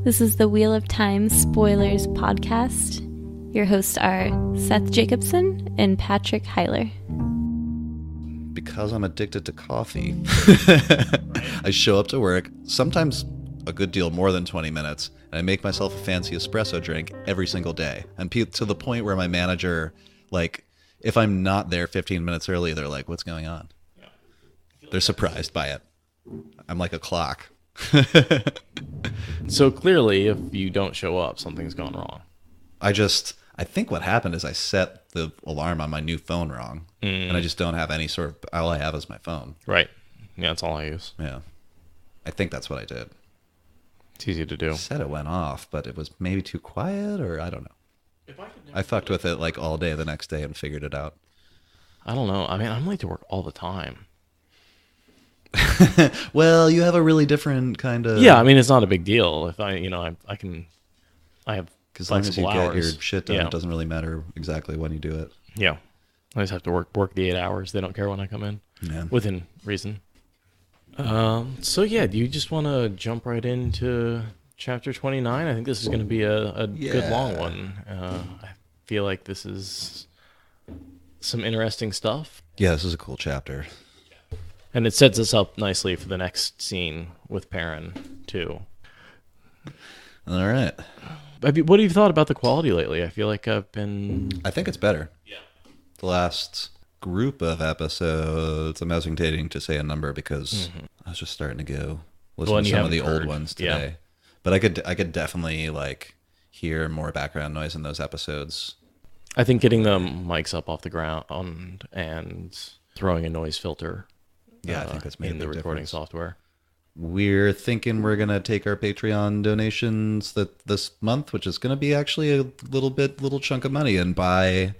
This is the Wheel of Time Spoilers podcast. Your hosts are Seth Jacobson and Patrick Heiler. Because I'm addicted to coffee, I show up to work, sometimes a good deal more than 20 minutes, and I make myself a fancy espresso drink every single day. And to the point where my manager, like, if I'm not there 15 minutes early, they're like, what's going on? They're surprised by it. I'm like a clock. So clearly, if you don't show up, something's gone wrong. I think what happened is I set the alarm on my new phone wrong, and I just don't have any sort of, all I have is my phone. Right. Yeah, that's all I use. Yeah. I think that's what I did. It's easy to do. I said it went off, but it was maybe too quiet, or I don't know. I fucked with it like all day the next day and figured it out. I don't know. I mean, I'm late to work all the time. Well, you have a really different kind of... Yeah, I mean, it's not a big deal. If I have as long as you flexible get your hours. shit done, Yeah. It doesn't really matter exactly when you do it. Yeah. I just have to work the 8 hours. They don't care when I come in. Yeah. Within reason. So yeah, do you just want to jump right into chapter 29? I think this is going to be a good long one. I feel like this is some interesting stuff. Yeah, this is a cool chapter. And it sets us up nicely for the next scene with Perrin, too. All right. I mean, what have you thought about the quality lately? I feel like I think it's better. Yeah. The last group of episodes, I'm hesitating to say a number because I was just starting to go listen to some of the old ones today. Yeah. But I could definitely like hear more background noise in those episodes. I think getting the mics up off the ground and throwing a noise filter I think that's made in the recording difference. software. We're thinking we're going to take our Patreon donations this month, which is going to be actually a little chunk of money, and buy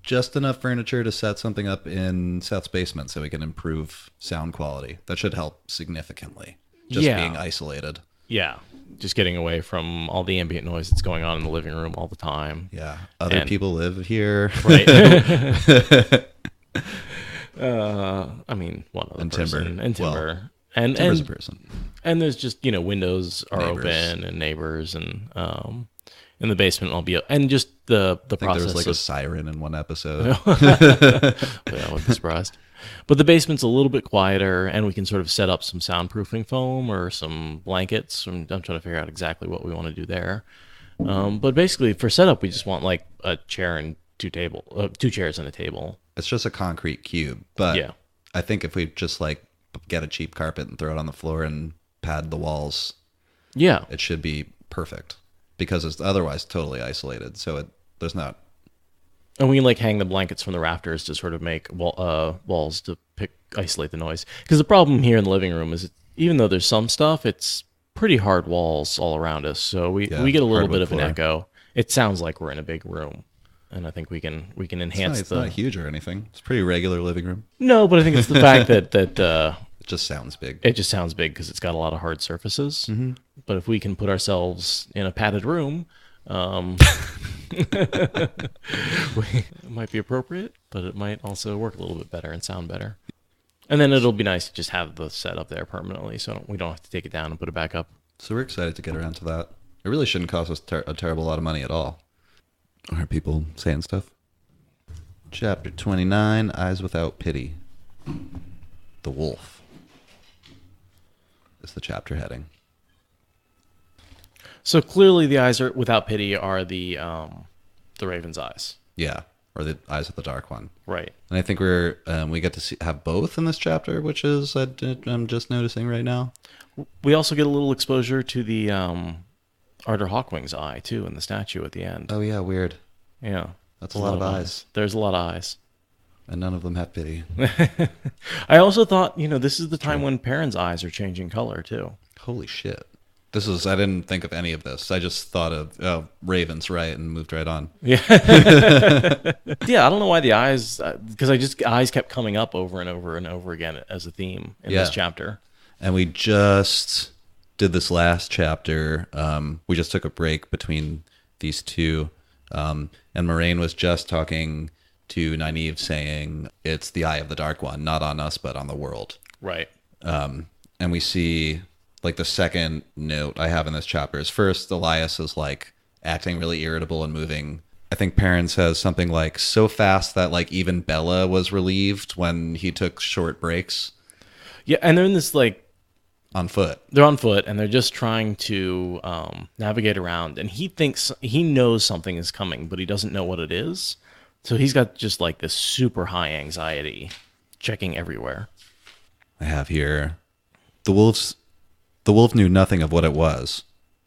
just enough furniture to set something up in Seth's basement so we can improve sound quality. That should help significantly. Just being isolated. Yeah. Just getting away from all the ambient noise that's going on in the living room all the time. Yeah. Other people live here. Right. I mean, one other person. And Timber. Well, and Timber's a person. And there's just, windows are Neighbors. open and neighbors and in the basement I'll be, and just the I think process. there was like of, a siren in one episode. Yeah, I wouldn't be surprised. But the basement's a little bit quieter, and we can sort of set up some soundproofing foam or some blankets. I'm trying to figure out exactly what we want to do there. But basically, for setup, we just want like a chair and two chairs and a table. It's just a concrete cube, but Yeah. I think if we just like get a cheap carpet and throw it on the floor and pad the walls, Yeah. it should be perfect because it's otherwise totally isolated. So there's not. And we can like hang the blankets from the rafters to sort of make walls to isolate the noise. Because the problem here in the living room is even though there's some stuff, it's pretty hard walls all around us. So we get a little bit of an echo. It sounds like we're in a big room. And I think we can enhance It's not huge or anything. It's a pretty regular living room. No, but I think it's the fact that It just sounds big. it just sounds big because it's got a lot of hard surfaces. Mm-hmm. But if we can put ourselves in a padded room, it might be appropriate, but it might also work a little bit better and sound better. And then it'll be nice to just have the set up there permanently, so we don't have to take it down and put it back up. So we're excited to get around to that. It really shouldn't cost us a terrible lot of money at all. Are people saying stuff? Chapter 29, Eyes Without Pity. The Wolf is the chapter heading. So clearly, the eyes without pity are the Raven's eyes, Yeah, or the Eyes of the Dark One. right? And I think we get to have both in this chapter, which is I'm just noticing right now. We also get a little exposure to the Arthur Hawkwing's eye too in the statue at the end. Oh yeah, weird. Yeah, That's a lot of eyes. There's a lot of eyes. And none of them have pity. I also thought, this is the time when Perrin's eyes are changing color too. Holy shit. I didn't think of any of this. I just thought of Raven's right and moved right on. Yeah. Yeah, I don't know why the eyes, because eyes kept coming up over and over and over again as a theme in this chapter. And we just did this last chapter. We just took a break between these two. And Moraine was just talking to Nynaeve saying it's the Eye of the Dark One, not on us, but on the world. Right. And we see like the second note I have in this chapter is first, Elyas is like acting really irritable and moving. I think Perrin says something like so fast that like even Bella was relieved when he took short breaks. Yeah, and they're in this like on foot. They're on foot, and they're just trying to navigate around. And he thinks he knows something is coming, but he doesn't know what it is. So he's got just like this super high anxiety, checking everywhere. I have here the wolf knew nothing of what it was,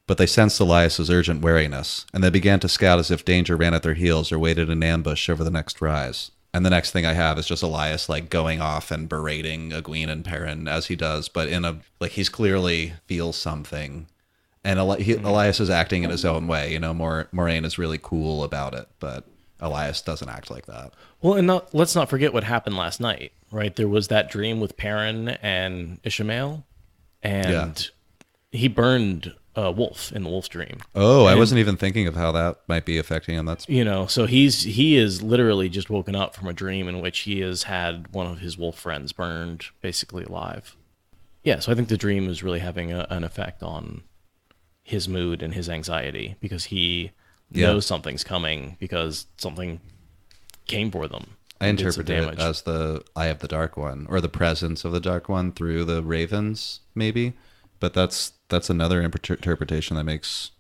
but they sensed Elyas's urgent wariness, and they began to scout as if danger ran at their heels or waited in ambush over the next rise. And the next thing I have is just Elyas like going off and berating Egwene and Perrin as he does, but in a like he's clearly feels something, and Elyas is acting in his own way. You know, Moraine is really cool about it, but Elyas doesn't act like that. Well, and let's not forget what happened last night, right? There was that dream with Perrin and Ishamael, and he burned a wolf in the wolf's dream. Oh, I wasn't even thinking of how that might be affecting him. That's so he is literally just woken up from a dream in which he has had one of his wolf friends burned basically alive. Yeah, so I think the dream is really having an effect on his mood and his anxiety because he knows something's coming because something came for them. I interpret it as the eye of the Dark One or the presence of the Dark One through the ravens, maybe. But that's another interpretation that makes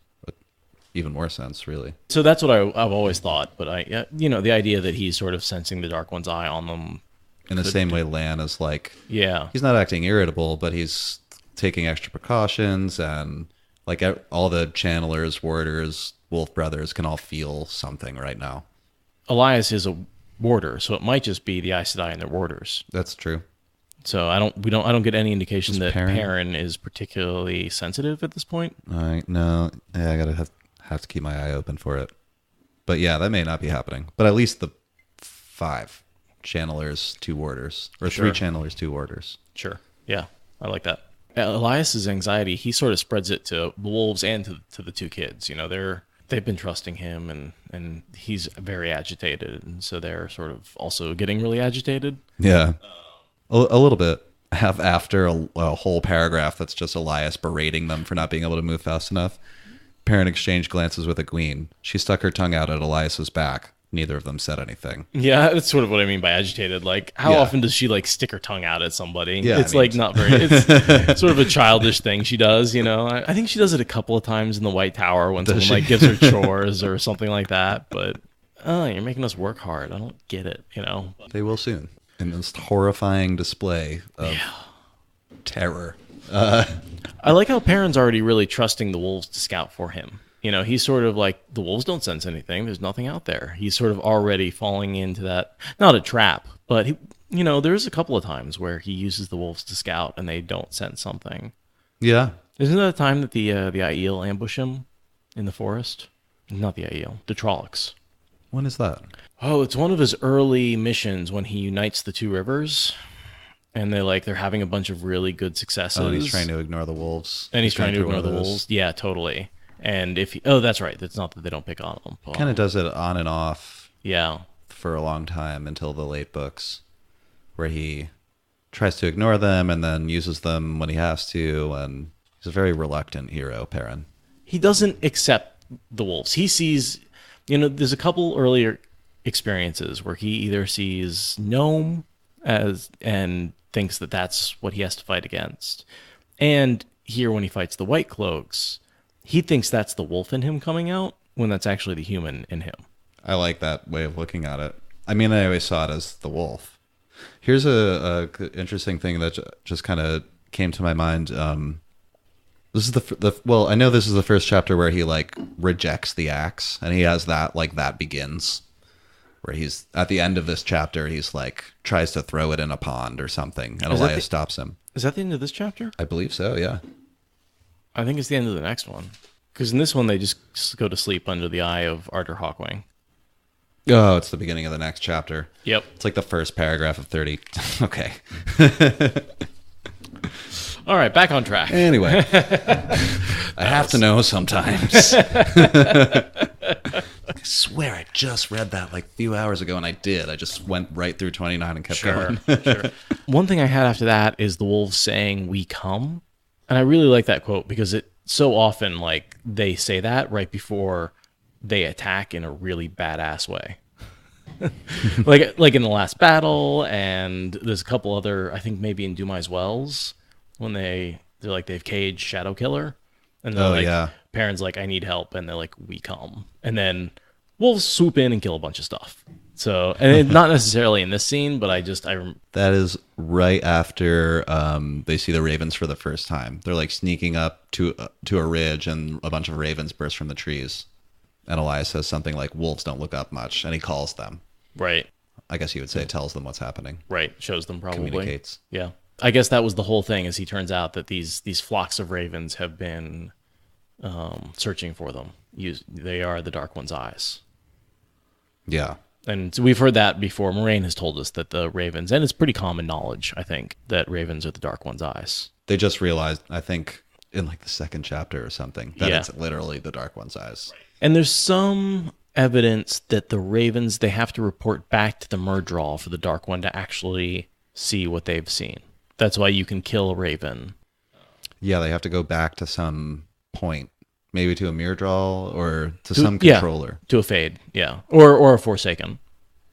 even more sense, really. So that's what I've always thought. But the idea that he's sort of sensing the Dark One's eye on them. In the same way Lan is like, he's not acting irritable, but he's taking extra precautions, and like all the channelers, warders, wolf brothers can all feel something right now. Elyas is a warder, so it might just be the Aes Sedai and their warders. That's true. So I don't get any indication that Perrin is particularly sensitive at this point. All right, no, I gotta have to keep my eye open for it. But yeah, that may not be happening. But at least the 5 channelers, 2 warders, or 3 channelers, 2 warders. Sure, yeah, I like that. Elyas's anxiety, he sort of spreads it to the wolves and to the 2 kids. You know, they've been trusting him, and he's very agitated, and so they're sort of also getting really agitated. Yeah. A little bit. After a whole paragraph that's just Elyas berating them for not being able to move fast enough, Perrin exchanged glances with Egwene. She stuck her tongue out at Elyas's back. Neither of them said anything. Yeah, that's sort of what I mean by agitated. Like, how often does she like stick her tongue out at somebody? Yeah, it's not very. It's sort of a childish thing she does. You know, I think she does it a couple of times in the White Tower when someone like gives her chores or something like that. But you're making us work hard. I don't get it. You know, they will soon. In this horrifying display of terror. I like how Perrin's already really trusting the wolves to scout for him. You know, he's sort of like, the wolves don't sense anything. There's nothing out there. He's sort of already falling into that, not a trap, but, there's a couple of times where he uses the wolves to scout and they don't sense something. Yeah. Isn't that a time that the Aiel ambush him in the forest? Not the Aiel, the Trollocs. When is that? Oh, it's one of his early missions when he unites the 2 rivers, and they're having a bunch of really good successes. Oh, and he's trying to ignore the wolves. And he's trying to ignore the wolves. Yeah, totally. And that's right. It's not that they don't pick on him. Kind of does it on and off. Yeah. For a long time until the late books, where he tries to ignore them and then uses them when he has to, and he's a very reluctant hero, Perrin. He doesn't accept the wolves. He sees, there's a couple earlier experiences where he either sees Gnome and thinks that that's what he has to fight against, and here when he fights the White Cloaks, he thinks that's the wolf in him coming out when that's actually the human in him. I like that way of looking at it. I mean, I always saw it as the wolf. Here's a interesting thing that just kind of came to my mind. This is I know this is the first chapter where he like rejects the axe, and he has that begins. Where he's at the end of this chapter, he's like tries to throw it in a pond or something, and Elyas stops him. Is that the end of this chapter? I believe so. Yeah. I think it's the end of the next one, because in this one they just go to sleep under the eye of Arthur Hawkwing. Oh, it's the beginning of the next chapter. Yep. It's like the first paragraph of 30. Okay. All right, back on track. Anyway, I have to know sometimes. I swear I just read that like a few hours ago, and I did. I just went right through 29 and kept going. Sure. One thing I had after that is the wolves saying, "We come." And I really like that quote because it so often, like, they say that right before they attack in a really badass way. like in the last battle, and there's a couple other, I think maybe in Dumai's Wells, when they're like, they've caged Shadow Killer, and they're Perrin's like, I need help, and they're like, we come. And then wolves swoop in and kill a bunch of stuff. So, and it's not necessarily in this scene, but that is right after they see the ravens for the first time. They're like sneaking up to a ridge, and a bunch of ravens burst from the trees. And Elyas says something like, wolves don't look up much, and he calls them. Right. I guess you would say tells them what's happening. Right. Shows them probably. Communicates. Yeah. I guess that was the whole thing, as he turns out that these flocks of ravens have been searching for them. They are the Dark One's eyes. Yeah. And so we've heard that before. Moraine has told us that the ravens, and it's pretty common knowledge, I think, that ravens are the Dark One's eyes. They just realized, I think, in like the second chapter or something, that it's literally the Dark One's eyes. And there's some evidence that the ravens, they have to report back to the Murderous for the Dark One to actually see what they've seen. That's why you can kill a raven. Yeah, they have to go back to some point. Maybe to a Murderous or to some controller. To a Fade, yeah. Or a Forsaken.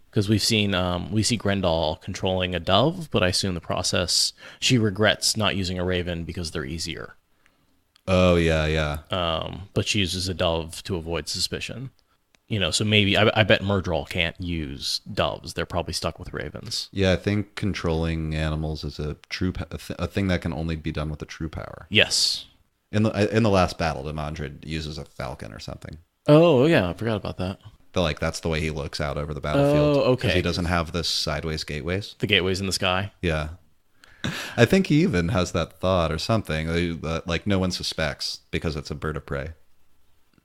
Because we see Grendel controlling a dove, but I assume the process, she regrets not using a raven because they're easier. Oh, yeah. But she uses a dove to avoid suspicion. So maybe, I bet Murderous can't use doves. They're probably stuck with ravens. Yeah, I think controlling animals is a thing that can only be done with a true power. Yes. In the last battle, Demandred uses a falcon or something. Oh, yeah, I forgot about that. But that's the way he looks out over the battlefield. Oh, okay. Because he doesn't have this sideways gateways. The gateways in the sky? Yeah. I think he even has that thought or something that like no one suspects because it's a bird of prey.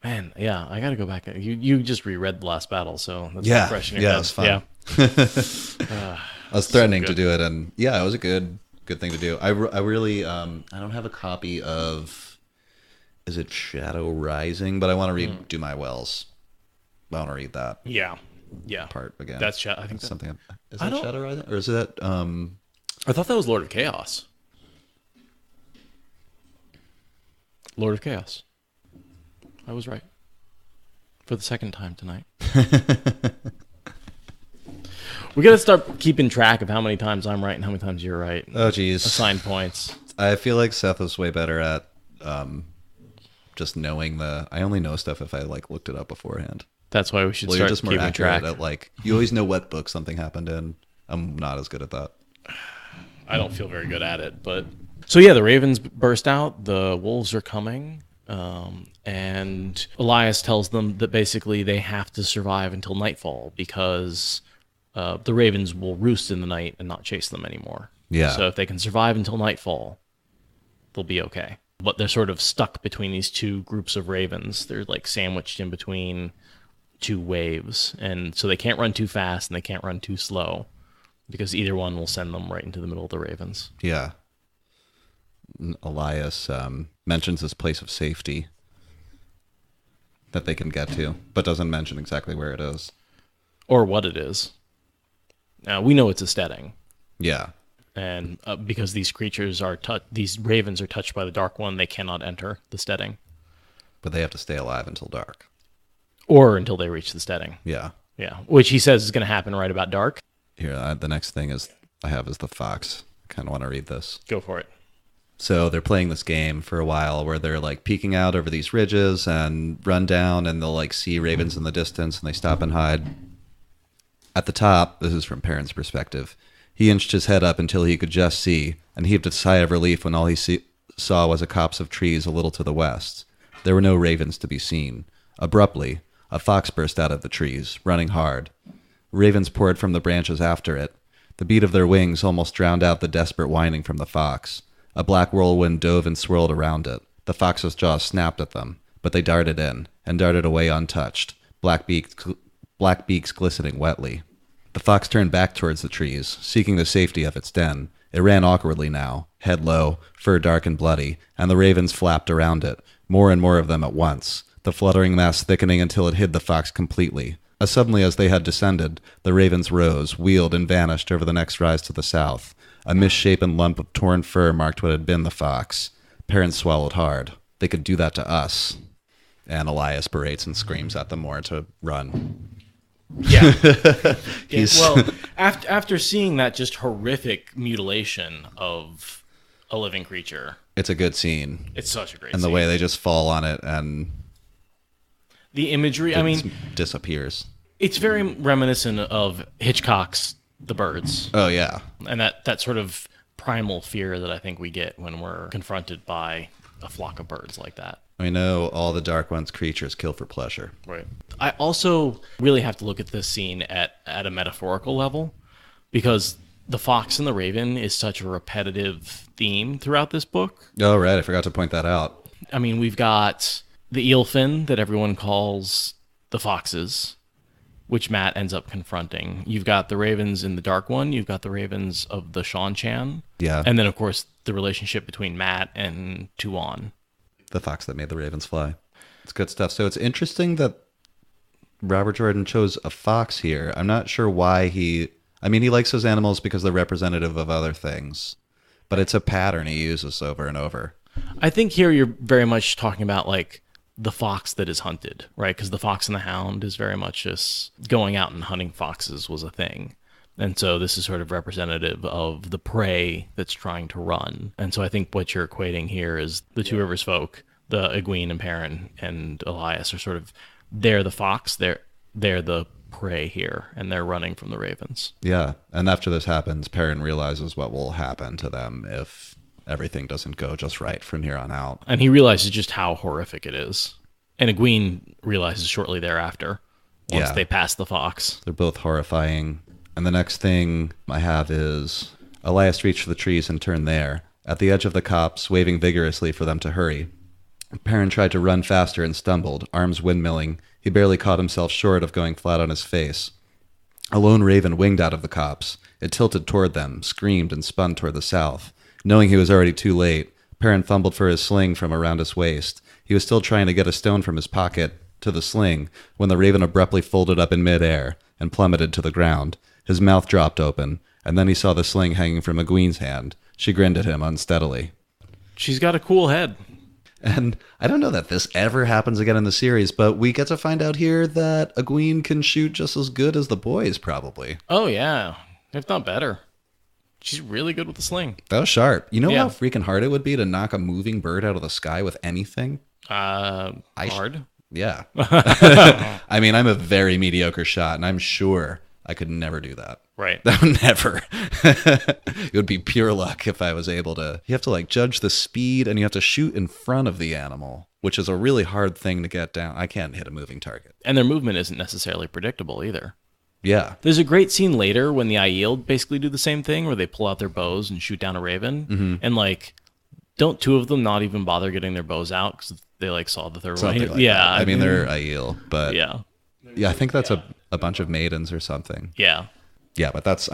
Man, yeah, I got to go back. You just reread the last battle, so that's fresh in your head. It was fun. Yeah. I was threatening to do it, and it was a good thing to do. I really I don't have a copy of, is it Shadow Rising? But I want to read Dumai's Wells. I want to read that. Yeah. Part again. That's I think that's something. Is that Shadow Rising, or is that? I thought that was Lord of Chaos. Lord of Chaos. I was right. For the second time tonight. We got to start keeping track of how many times I'm right and how many times you're right. Oh, geez. Assign points. I feel like Seth was way better at just knowing I only know stuff if I looked it up beforehand. That's why we should you're start just more keeping accurate track. At you always know what book something happened in. I'm not as good at that. I don't feel very good at it, but so yeah, the ravens burst out. The wolves are coming. And Elyas tells them that basically they have to survive until nightfall because the ravens will roost in the night and not chase them anymore. Yeah. So if they can survive until nightfall, they'll be okay. But they're sort of stuck between these two groups of ravens. They're like sandwiched in between two waves. And so they can't run too fast and they can't run too slow because either one will send them right into the middle of the ravens. Yeah. Elyas mentions this place of safety that they can get to, but doesn't mention exactly where it is. Or what it is. Now, we know it's a steding. Yeah. And because these creatures these ravens are touched by the Dark One, they cannot enter the steding. But they have to stay alive until dark. Or until they reach the steding. Yeah. Yeah. Which he says is going to happen right about dark. Here, the next thing I have is the fox. I kind of want to read this. Go for it. So they're playing this game for a while where they're peeking out over these ridges and run down, and they'll see ravens in the distance, and they stop and hide. At the top, this is from Perrin's perspective, he inched his head up until he could just see, and heaved a sigh of relief when all he saw was a copse of trees a little to the west. There were no ravens to be seen. Abruptly, a fox burst out of the trees, running hard. Ravens poured from the branches after it. The beat of their wings almost drowned out the desperate whining from the fox. A black whirlwind dove and swirled around it. The fox's jaws snapped at them, but they darted in, and darted away untouched, black beaks glistening wetly. The fox turned back towards the trees, seeking the safety of its den. It ran awkwardly now, head low, fur dark and bloody, and the ravens flapped around it, more and more of them at once, the fluttering mass thickening until it hid the fox completely. As suddenly as they had descended, the ravens rose, wheeled, and vanished over the next rise to the south. A misshapen lump of torn fur marked what had been the fox. Perrin swallowed hard. They could do that to us. And Elyas berates and screams at them more to run. Yeah. Well, after seeing that just horrific mutilation of a living creature, it's a good scene. It's such a great and scene. And the way they just fall on it and the imagery, it disappears. It's very reminiscent of Hitchcock's The Birds. Oh, yeah. And that sort of primal fear that I think we get when we're confronted by a flock of birds like that. I know all the Dark One's creatures kill for pleasure. Right. I also really have to look at this scene at a metaphorical level, because the fox and the raven is such a repetitive theme throughout this book. Oh, right. I forgot to point that out. I mean, we've got the eelfin that everyone calls the foxes, which Matt ends up confronting. You've got the ravens in the Dark One. You've got the ravens of the Shan-Chan. Yeah. And then, of course, the relationship between Matt and Tuon. The fox that made the ravens fly. It's good stuff. So it's interesting that Robert Jordan chose a fox here. I'm not sure why he likes those animals because they're representative of other things. But it's a pattern he uses over and over. I think here you're very much talking about, like, the fox that is hunted, right? Because the fox and the hound is very much just going out and hunting foxes was a thing. And so this is sort of representative of the prey that's trying to run. And so I think what you're equating here is the Two Rivers folk, the Egwene and Perrin and Elyas are sort of, they're the fox, they're the prey here, and they're running from the ravens. Yeah, and after this happens, Perrin realizes what will happen to them if everything doesn't go just right from here on out. And he realizes just how horrific it is. And Egwene realizes shortly thereafter, once they pass the fox. They're both horrifying. And the next thing I have is Elyas reached for the trees and turned there, at the edge of the copse, waving vigorously for them to hurry. Perrin tried to run faster and stumbled, arms windmilling. He barely caught himself short of going flat on his face. A lone raven winged out of the copse. It tilted toward them, screamed, and spun toward the south. Knowing he was already too late, Perrin fumbled for his sling from around his waist. He was still trying to get a stone from his pocket to the sling when the raven abruptly folded up in midair and plummeted to the ground. His mouth dropped open, and then he saw the sling hanging from Egwene's hand. She grinned at him unsteadily. She's got a cool head. And I don't know that this ever happens again in the series, but we get to find out here that Egwene can shoot just as good as the boys, probably. Oh, yeah. If not better. She's really good with the sling. That was sharp. You know how freaking hard it would be to knock a moving bird out of the sky with anything? Hard? Yeah. I mean, I'm a very mediocre shot, and I'm sure I could never do that. Right. That would never. It would be pure luck if I was able to. You have to judge the speed, and you have to shoot in front of the animal, which is a really hard thing to get down. I can't hit a moving target. And their movement isn't necessarily predictable either. Yeah. There's a great scene later when the Aiel basically do the same thing, where they pull out their bows and shoot down a raven. Mm-hmm. And don't two of them not even bother getting their bows out because they saw the third one? Like that. I mean, they're Aiel, but yeah, I think that's a bunch of maidens or something. Yeah. Yeah, but that's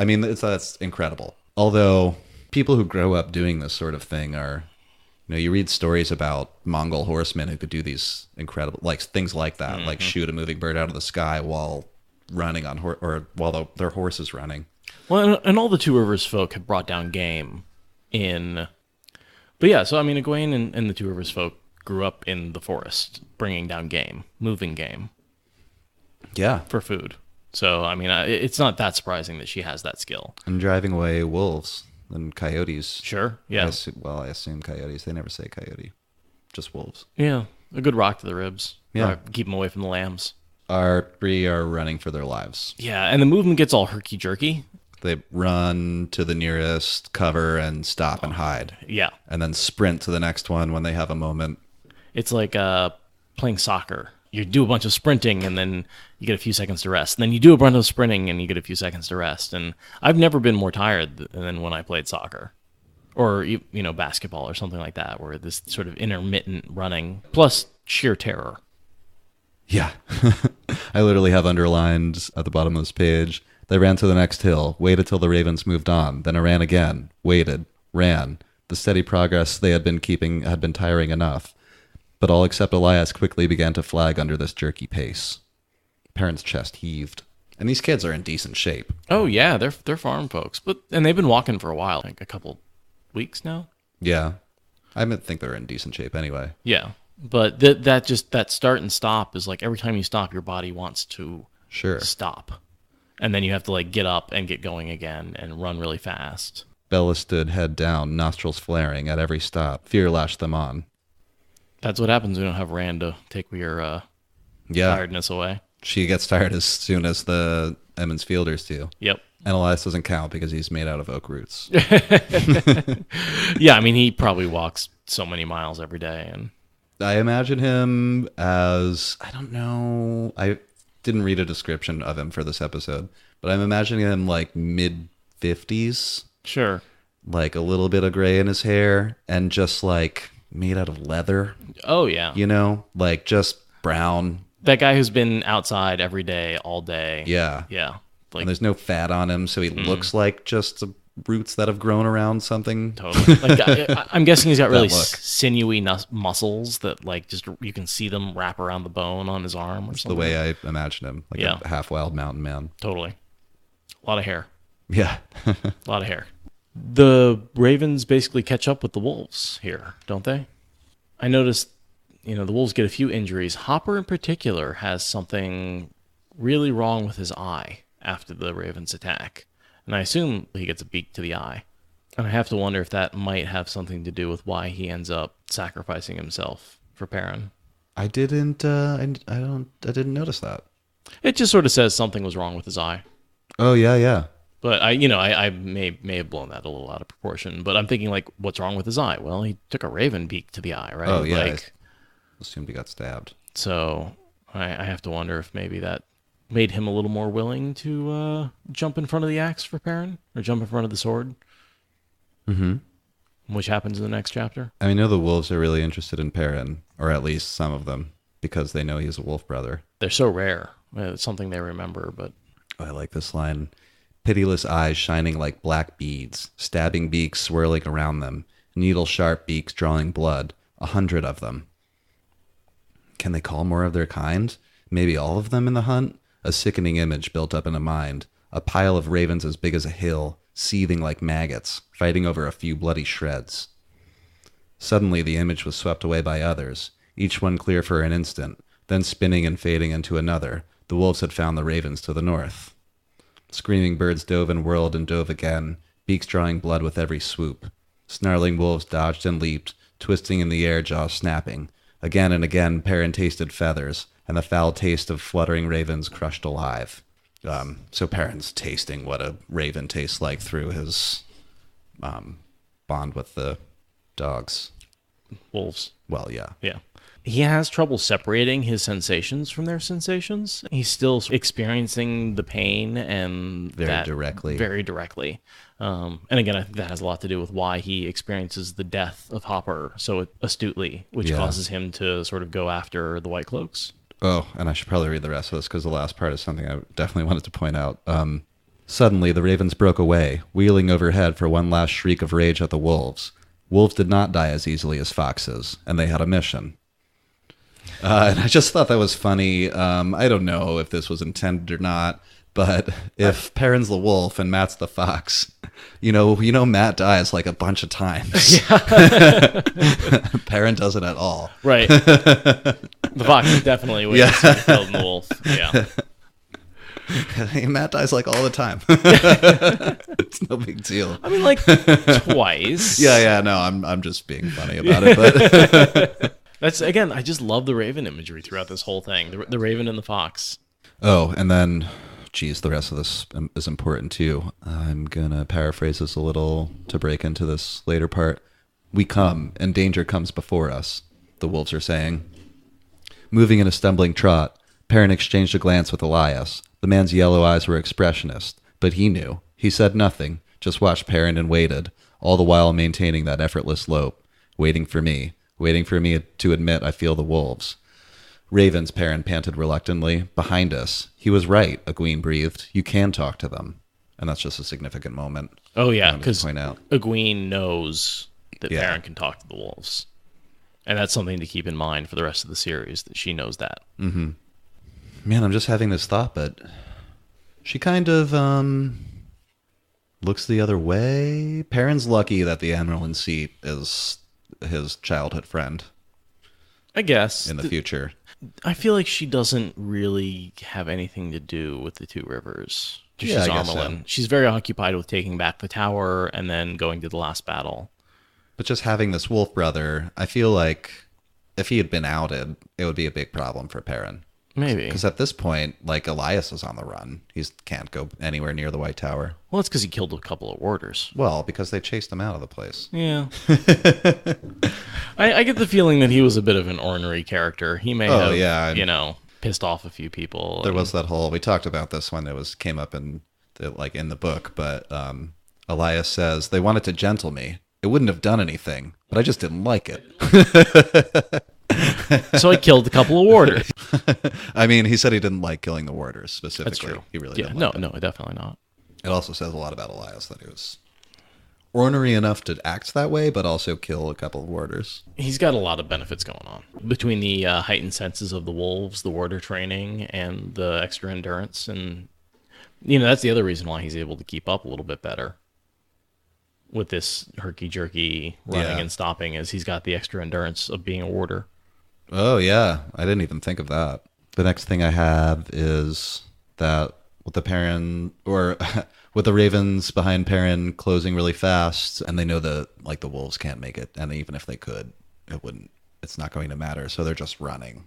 incredible. Although people who grow up doing this sort of thing are, you read stories about Mongol horsemen who could do these incredible, things like that, Mm-hmm. like shoot a moving bird out of the sky while running on while their horse is running. Well, and all the Two Rivers folk have brought down game in. But yeah, so I mean, Egwene and the Two Rivers folk grew up in the forest, bringing down game, moving game. Yeah. For food. So, I mean, it's not that surprising that she has that skill. And driving away wolves and coyotes. Sure, yeah. I assume coyotes. They never say coyote. Just wolves. Yeah, a good rock to the ribs. Yeah. Keep them away from the lambs. Our three are running for their lives. Yeah, and the movement gets all herky-jerky. They run to the nearest cover and stop and hide. Yeah. And then sprint to the next one when they have a moment. It's like playing soccer. You do a bunch of sprinting and then you get a few seconds to rest. And then you do a bunch of sprinting and you get a few seconds to rest. And I've never been more tired than when I played soccer. Or, basketball or something like that, where this sort of intermittent running, plus sheer terror. Yeah. I literally have underlined at the bottom of this page, they ran to the next hill, waited till the ravens moved on, then I ran again, waited, ran. The steady progress they had been keeping had been tiring enough. But all except Elyas quickly began to flag under this jerky pace. Perrin's chest heaved. And these kids are in decent shape. Oh, yeah, they're farm folks. And they've been walking for a while, like a couple weeks now. Yeah. I think they're in decent shape anyway. Yeah. But that start and stop is like every time you stop, your body wants to stop. And then you have to like get up and get going again and run really fast. Bella stood head down, nostrils flaring at every stop. Fear lashed them on. That's what happens when you don't have Rand to take your tiredness away. She gets tired as soon as the Emmons Fielders do. Yep. And Elyas doesn't count because he's made out of oak roots. Yeah, I mean, he probably walks so many miles every day. And I imagine him as, I don't know, I didn't read a description of him for this episode, but I'm imagining him like mid-50s. Sure. Like a little bit of gray in his hair and just like made out of leather. Oh, yeah. You know, like just brown. That guy who's been outside every day, all day. Yeah. Yeah. Like, and there's no fat on him, so he looks like just the roots that have grown around something. Totally. Like, I'm guessing he's got really sinewy muscles that like just you can see them wrap around the bone on his arm or something. The way I imagine him, like a half-wild mountain man. Totally. A lot of hair. Yeah. A lot of hair. The Ravens basically catch up with the Wolves here, don't they? I noticed, the Wolves get a few injuries. Hopper in particular has something really wrong with his eye after the Ravens attack. And I assume he gets a beak to the eye. And I have to wonder if that might have something to do with why he ends up sacrificing himself for Perrin. I didn't didn't notice that. It just sort of says something was wrong with his eye. Oh, yeah. But I may have blown that a little out of proportion. But I'm thinking, like, what's wrong with his eye? Well, he took a raven beak to the eye, right? Oh, yeah. Like, I assumed he got stabbed. So I have to wonder if maybe that made him a little more willing to jump in front of the axe for Perrin, or jump in front of the sword. Mm-hmm. Which happens in the next chapter. I know the wolves are really interested in Perrin, or at least some of them, because they know he's a wolf brother. They're so rare. It's something they remember, but... I like this line. Pitiless eyes shining like black beads, stabbing beaks swirling around them, needle-sharp beaks drawing blood, 100 of them. Can they call more of their kind? Maybe all of them in the hunt? A sickening image built up in a mind. A pile of ravens as big as a hill, seething like maggots, fighting over a few bloody shreds. Suddenly the image was swept away by others, each one clear for an instant, then spinning and fading into another. The wolves had found the ravens to the north. Screaming birds dove and whirled and dove again, beaks drawing blood with every swoop. Snarling wolves dodged and leaped, twisting in the air, jaws snapping. Again and again Perrin tasted feathers, and the foul taste of fluttering ravens crushed alive. So Perrin's tasting what a raven tastes like through his bond with the dogs. Wolves. Well, yeah. Yeah. He has trouble separating his sensations from their sensations. He's still experiencing the pain and very directly. And again, I think that has a lot to do with why he experiences the death of Hopper so astutely, which causes him to sort of go after the White Cloaks. Oh, and I should probably read the rest of this because the last part is something I definitely wanted to point out. Suddenly, the ravens broke away, wheeling overhead for one last shriek of rage at the wolves. Wolves did not die as easily as foxes, and they had a mission. And I just thought that was funny. I don't know if this was intended or not, but if Perrin's the wolf and Matt's the fox, you know Matt dies like a bunch of times. Yeah. Perrin doesn't at all. Right. The fox is definitely way killed than the wolf. Yeah. Hey, Matt dies like all the time. It's no big deal. I mean, like twice. Yeah. No, I'm just being funny about it, but. That's, again, I just love the raven imagery throughout this whole thing. The raven and the fox. Oh, and then, geez, the rest of this is important too. I'm going to paraphrase this a little to break into this later part. We come, and danger comes before us, the wolves are saying. Moving in a stumbling trot, Perrin exchanged a glance with Elyas. The man's yellow eyes were expressionist, but he knew. He said nothing, just watched Perrin and waited, all the while maintaining that effortless lope, waiting for me to admit I feel the wolves. Ravens, Perrin panted reluctantly. Behind us. He was right, Egwene breathed. You can talk to them. And that's just a significant moment. Oh, yeah, because Egwene knows that Perrin can talk to the wolves. And that's something to keep in mind for the rest of the series, that she knows that. Mm-hmm. Man, I'm just having this thought, but she kind of looks the other way. Perrin's lucky that the Amyrlin seat is his childhood friend I guess. in the future. I feel like she doesn't really have anything to do with the two rivers. Yeah, She's I guess Armelin. so. She's very occupied with taking back the tower and then going to the last battle. But just having this wolf brother, I feel like if he had been outed, it would be a big problem for Perrin. Maybe. Because at this point, like, Elyas is on the run. He can't go anywhere near the White Tower. Well, it's because he killed a couple of warders. Well, because they chased him out of the place. Yeah. I get the feeling that he was a bit of an ornery character. He may have, pissed off a few people. There was that whole, we talked about this when it came up in the book, but Elyas says, they wanted to gentle me. It wouldn't have done anything, but I just didn't like it. So I killed a couple of warders. I mean, he said he didn't like killing the warders specifically. That's true. He really yeah, didn't no, like no, definitely not. It also says a lot about Elyas that he was ornery enough to act that way, but also kill a couple of warders. He's got a lot of benefits going on. Between the heightened senses of the wolves, the warder training, and the extra endurance. And, that's the other reason why he's able to keep up a little bit better with this herky-jerky running and stopping, is he's got the extra endurance of being a warder. Oh, yeah. I didn't even think of that. The next thing I have is that with the Perrin, or with the ravens behind Perrin closing really fast, and they know the wolves can't make it, and even if they could, it's not going to matter, so they're just running.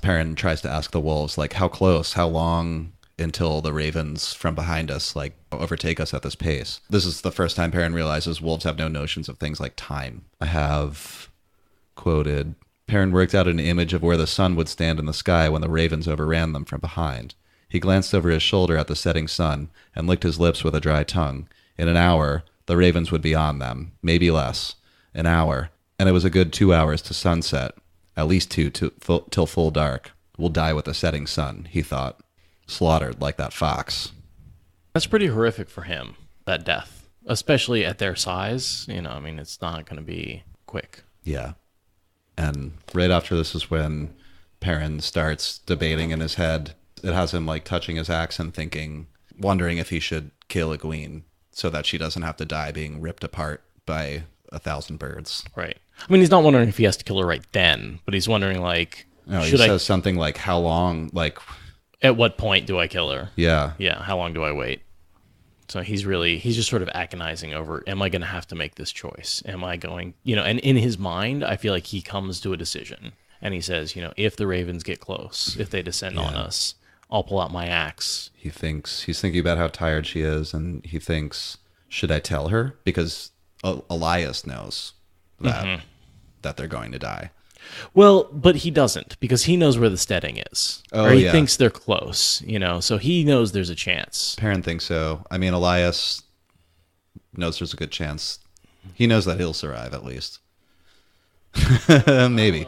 Perrin tries to ask the wolves, like, how close, how long until the ravens from behind us, like, overtake us at this pace. This is the first time Perrin realizes wolves have no notions of things like time. I have quoted, Perrin worked out an image of where the sun would stand in the sky when the ravens overran them from behind. He glanced over his shoulder at the setting sun and licked his lips with a dry tongue. In an hour, the ravens would be on them, maybe less. An hour, and it was a good 2 hours to sunset. At least two till full dark. We'll die with the setting sun, he thought. Slaughtered like that fox. That's pretty horrific for him, that death. Especially at their size. It's not going to be quick. Yeah. And right after this is when Perrin starts debating in his head. It has him like touching his axe and wondering if he should kill Egwene so that she doesn't have to die being ripped apart by 1,000 birds. Right. He's not wondering if he has to kill her right then, but he's wondering, like, he says something like, how long, like... At what point do I kill her? Yeah. Yeah, how long do I wait? So he's just sort of agonizing over, am I going to have to make this choice? Am I going, and in his mind, I feel like he comes to a decision. And he says, if the ravens get close, if they descend on us, I'll pull out my axe. He's thinking about how tired she is, and he thinks, should I tell her? Because Elyas knows that they're going to die. Well, but he doesn't, because he knows where the steding is. Oh, or he thinks they're close, so he knows there's a chance. Perrin thinks so. I mean, Elyas knows there's a good chance. He knows that he'll survive, at least. Maybe.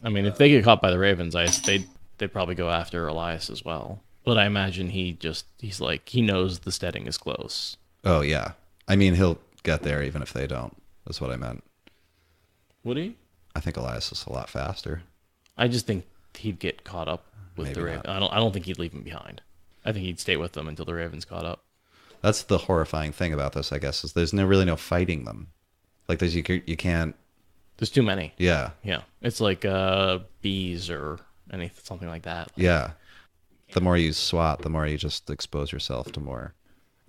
If they get caught by the ravens, they'd probably go after Elyas as well. But I imagine he knows the steding is close. Oh, yeah. He'll get there even if they don't. That's what I meant. Would he? I think Elyas is a lot faster. I just think he'd get caught up with the ravens. I don't think he'd leave them behind. I think he'd stay with them until the ravens caught up. That's the horrifying thing about this, I guess, is there's really no fighting them. Like, you can't... There's too many. Yeah. Yeah. It's like bees or something like that. Yeah. The more you swat, the more you just expose yourself to more.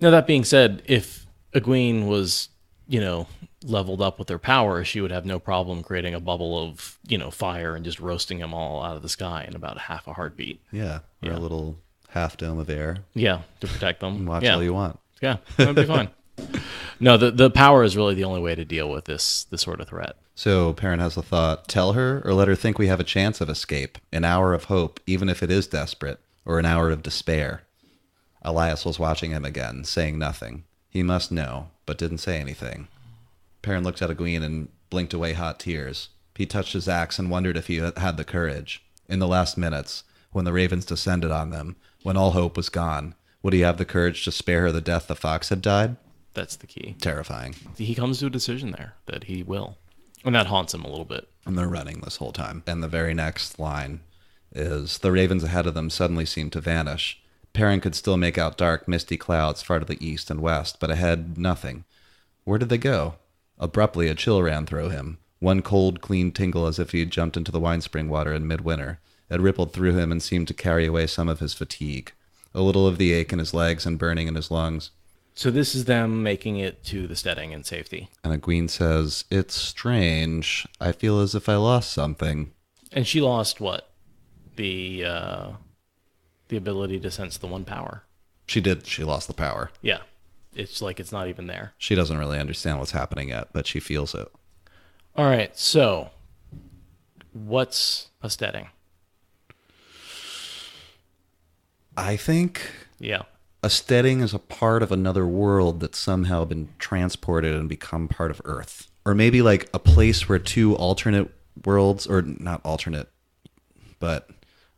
Now, that being said, if Egwene was, leveled up with her power, she would have no problem creating a bubble of, fire and just roasting them all out of the sky in about half a heartbeat. Yeah. Or a little half dome of air. Yeah, to protect them. And watch all you want. Yeah, that'd be fine. No, the power is really the only way to deal with this sort of threat. So Perrin has the thought, tell her or let her think we have a chance of escape, an hour of hope, even if it is desperate, or an hour of despair. Elyas was watching him again, saying nothing. He must know, but didn't say anything. Perrin looked at Egwene and blinked away hot tears. He touched his axe and wondered if he had the courage. In the last minutes, when the ravens descended on them, when all hope was gone, would he have the courage to spare her the death the fox had died? That's the key. Terrifying. He comes to a decision there that he will. And that haunts him a little bit. And they're running this whole time. And the very next line is, the ravens ahead of them suddenly seemed to vanish. Perrin could still make out dark, misty clouds far to the east and west, but ahead, nothing. Where did they go? Abruptly, a chill ran through him. One cold, clean tingle as if he had jumped into the wine spring water in midwinter. It rippled through him and seemed to carry away some of his fatigue. A little of the ache in his legs and burning in his lungs. So this is them making it to the steading in safety. And Egwene says, "It's strange. I feel as if I lost something." And she lost what? The ability to sense the one power. She did. She lost the power. Yeah. It's like it's not even there. She doesn't really understand what's happening yet, but she feels it. All right, so what's a steading? I think Yeah. a steading is a part of another world that's somehow been transported and become part of Earth. Or maybe like a place where two alternate worlds, or not alternate, but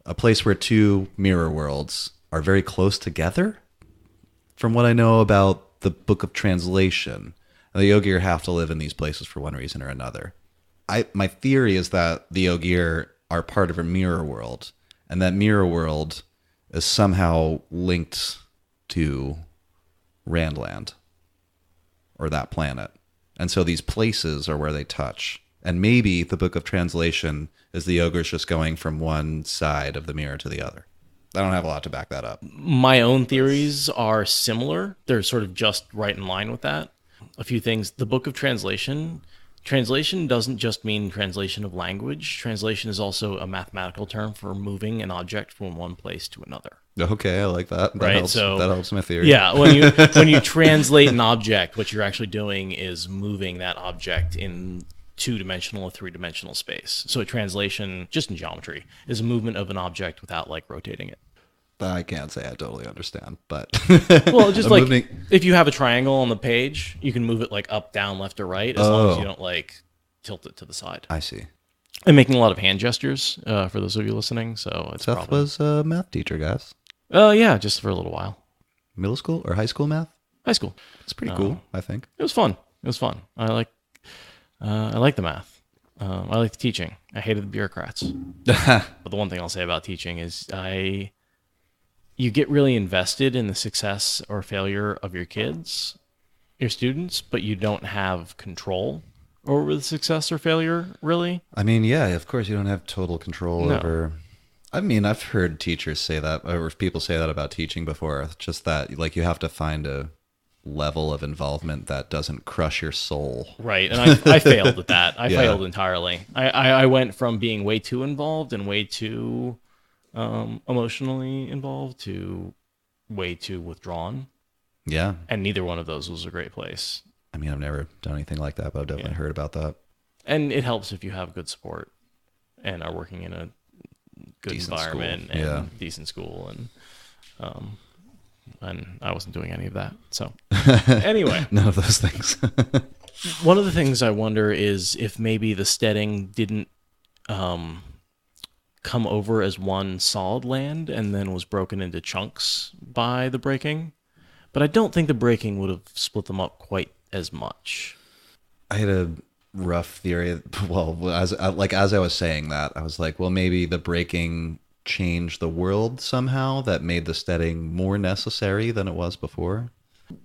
a place where two mirror worlds are very close together. From what I know about the Book of Translation, the Ogier have to live in these places for one reason or another. My theory is that the Ogier are part of a mirror world, and that mirror world is somehow linked to Randland, or that planet. And so these places are where they touch. And maybe the Book of Translation is the ogres just going from one side of the mirror to the other. I don't have a lot to back that up. My own theories are similar. They're sort of just right in line with that. A few things. The Book of Translation doesn't just mean translation of language. Translation is also a mathematical term for moving an object from one place to another. Okay, I like that. That Right, helps. so- That helps my theory. Yeah, when you translate an object, what you're actually doing is moving that object in two-dimensional or three-dimensional space. So a translation, just in geometry, is a movement of an object without like rotating it. I can't say I totally understand, but Well, just I'm like moving- if you have a triangle on the page, you can move it like up, down, left, or right, as long as you don't like tilt it to the side. I see. I'm making a lot of hand gestures for those of you listening, so it's Seth probably... was a math teacher, guys. Oh, yeah, just for a little while. Middle school or high school math? High school. It's pretty cool, I think. It was fun. I like the math. I like the teaching. I hated the bureaucrats. But the one thing I'll say about teaching is you get really invested in the success or failure of your kids, your students, but you don't have control over the success or failure, really. I mean, yeah, of course you don't have total control No. over... I mean, I've heard teachers say that, or people say that about teaching before. Just that, like, you have to find a level of involvement that doesn't crush your soul. Right, and I failed at that. I Yeah. failed entirely. I went from being way too involved and way too emotionally involved to way too withdrawn, Yeah. and neither one of those was a great place. I mean, I've never done anything like that, but I've definitely heard about that. And it helps if you have good support and are working in a good Decent environment school. Yeah. and decent school, and I wasn't doing any of that. So anyway, None of those things. one of the things I wonder is if maybe the steading didn't come over as one solid land and then was broken into chunks by the breaking. But I don't think the breaking would have split them up quite as much. I had a rough theory. Well, as I was saying that, I was like, well, maybe the breaking changed the world somehow that made the steading more necessary than it was before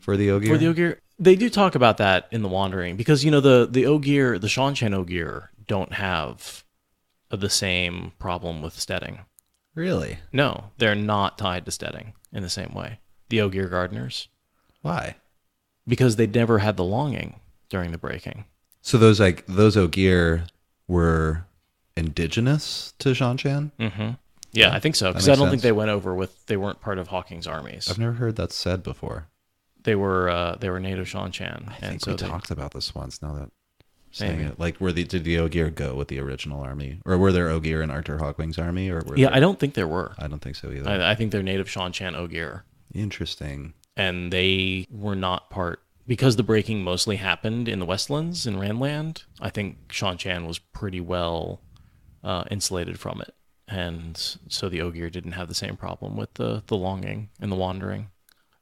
for the Ogier. For the Ogier, they do talk about that in the Wandering, because the Ogier, the Seanchan Ogier, don't have the same problem with steading. Really? No, they're not tied to steading in the same way. The Ogier gardeners, Why? because they never had the longing during the breaking. So those Ogier were indigenous to Seanchan? Mm-hmm. Yeah, I think so, because that I makes don't think sense. they went over with. They weren't part of Hawkwing's armies. I've never heard that said before. They were native Seanchan, I and think so we they, talked about this once. Now that saying Maybe. it, like, did the Ogier go with the original army, or were there Ogier in Arthur Hawkwing's army, or were yeah, there- I don't think there were. I don't think so either. I think they're native Seanchan Ogier, Interesting. and they were not part because the breaking mostly happened in the Westlands in Randland. I think Seanchan was pretty well insulated from it, and so the Ogier didn't have the same problem with the longing and the wandering,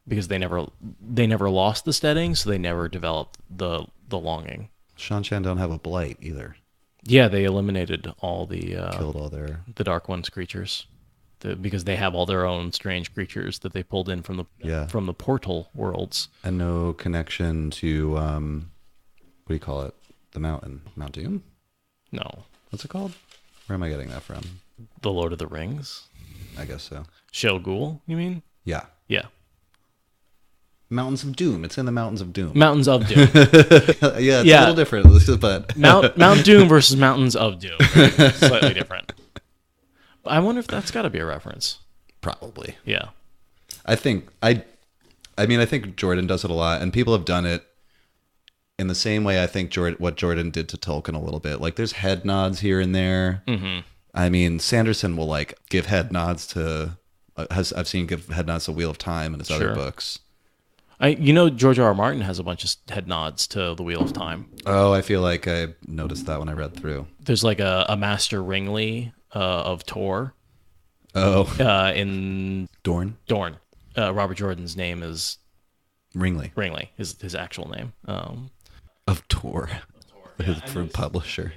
because they never lost the steading, so they never developed the longing. Seanchan don't have a blight either. Yeah, they eliminated all the Killed all their... the Dark One's creatures, because they have all their own strange creatures that they pulled in from Yeah. the portal worlds. And no connection to, what do you call it? The mountain. Mount Doom? No. What's it called? Where am I getting that from? The Lord of the Rings? I guess so. Shel Ghoul, you mean? Yeah. Yeah. Mountains of Doom. It's in the Mountains of Doom. Mountains of Doom. Yeah, it's a little different, but... Mount Doom versus Mountains of Doom. Slightly different. But I wonder if that's got to be a reference. Probably. Yeah. I think Jordan does it a lot, and people have done it in the same way I think what Jordan did to Tolkien a little bit. Like, there's head nods here and there. Mm-hmm. I mean, Sanderson will, like, give head nods to... I've seen give head nods to Wheel of Time in his other books. George R. R. Martin has a bunch of head nods to The Wheel of Time. Oh, I feel like I noticed that when I read through. There's like a Master Ringley of Tor. Oh. In Dorne? Dorne. Robert Jordan's name is... Ringley. Ringley is his actual name. Of Tor. His publisher.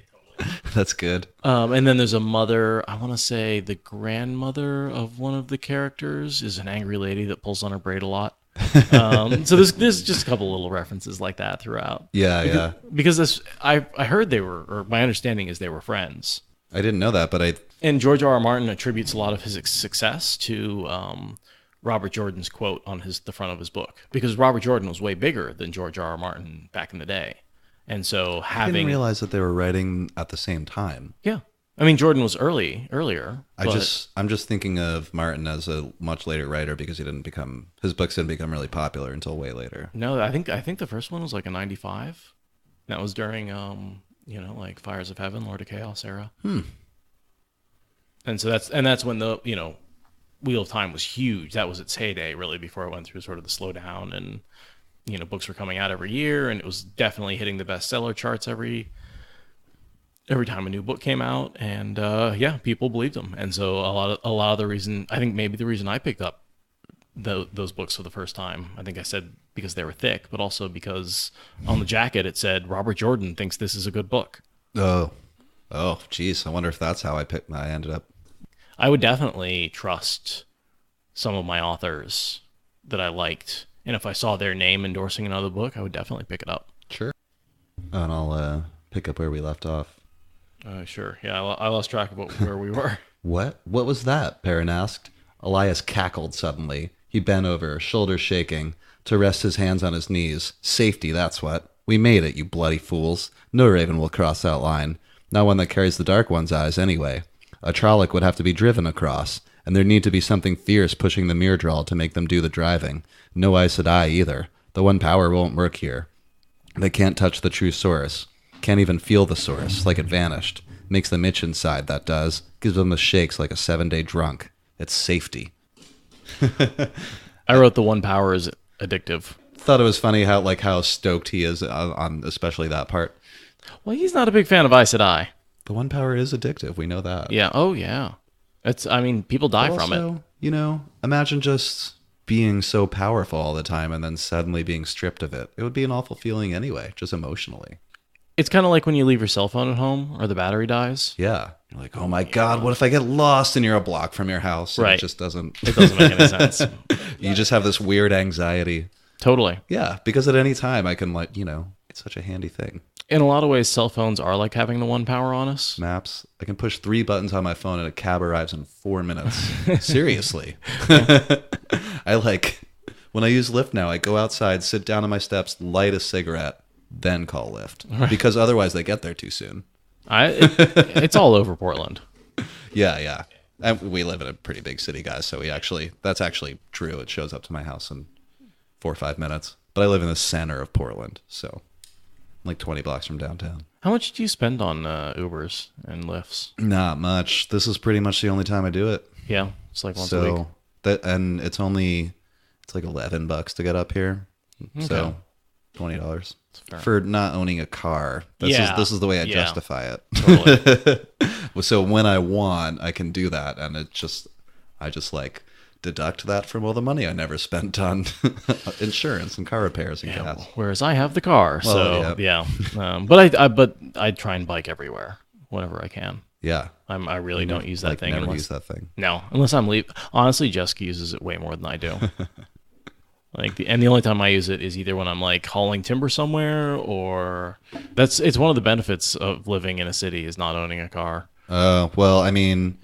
That's good. And then there's a mother, I want to say the grandmother of one of the characters is an angry lady that pulls on her braid a lot. So there's just a couple little references like that throughout. Yeah. Because I heard or my understanding is they were friends. I didn't know that, And George R. R. Martin attributes a lot of his success to Robert Jordan's quote on the front of his book, because Robert Jordan was way bigger than George R. R. Martin back in the day, and so I didn't realize that they were writing at the same time. Yeah, I mean Jordan was earlier. I'm just thinking of Martin as a much later writer because his books didn't become really popular until way later. No, I think the first one was like a 95. That was during like Fires of Heaven, Lord of Chaos era. And so that's when the Wheel of Time was huge. That was its heyday, really, before it went through sort of the slowdown, and books were coming out every year, and it was definitely hitting the bestseller charts every time a new book came out, and people believed them. And so a lot of the reason, I think maybe the reason I picked up those books for the first time, I think I said because they were thick, but also because on the jacket it said Robert Jordan thinks this is a good book. Oh, geez. I wonder if that's how I ended up. I would definitely trust some of my authors that I liked, and if I saw their name endorsing another book, I would definitely pick it up. Sure. And I'll pick up where we left off. Sure. Yeah, I lost track of where we were. What? What was that? Perrin asked. Elyas cackled suddenly. He bent over, shoulders shaking, to rest his hands on his knees. Safety, that's what. We made it, you bloody fools. No raven will cross that line. Not one that carries the Dark One's eyes, anyway. A Trolloc would have to be driven across, and there'd need to be something fierce pushing the Myrddraal to make them do the driving. No Aes Sedai either. The One Power won't work here. They can't touch the true source. Can't even feel the source, like it vanished. Makes them itch inside, that does. Gives them the shakes like a 7-day drunk. It's safety. I wrote The One Power is addictive. Thought it was funny how stoked he is on especially that part. Well, he's not a big fan of Aes Sedai. The One Power is addictive. We know that. Yeah. Oh, yeah. People die from it. Imagine just being so powerful all the time and then suddenly being stripped of it. It would be an awful feeling anyway, just emotionally. It's kind of like when you leave your cell phone at home or the battery dies. Yeah. You're like, oh my God, what if I get lost and you're a block from your house? And right. It just doesn't... It doesn't make any sense. You just have this weird anxiety. Totally. Yeah, because at any time I can it's such a handy thing. In a lot of ways, cell phones are like having the One Power on us. Maps. I can push 3 buttons on my phone and a cab arrives in 4 minutes. Seriously. When I use Lyft now, I go outside, sit down on my steps, light a cigarette, then call Lyft. Right. Because otherwise they get there too soon. It's all over Portland. Yeah. And we live in a pretty big city, guys, so that's actually true. It shows up to my house in 4 or 5 minutes. But I live in the center of Portland, so like 20 blocks from downtown. How much do you spend on Ubers and Lyfts? Not much. This is pretty much the only time I do it. Yeah, it's like once a week. And it's like $11 to get up here. Okay. So $20 for not owning a car. This is the way I justify it. Totally. So when I want, I can do that, and I just deduct that from all the money I never spent on insurance and car repairs and gas. Whereas I have the car, but I try and bike everywhere whenever I can. Yeah, I really don't use that thing. Never use that thing. No, unless I'm leaving. Honestly, Jessica uses it way more than I do. And the only time I use it is either when I'm like hauling timber somewhere, or it's one of the benefits of living in a city is not owning a car. Well, I mean,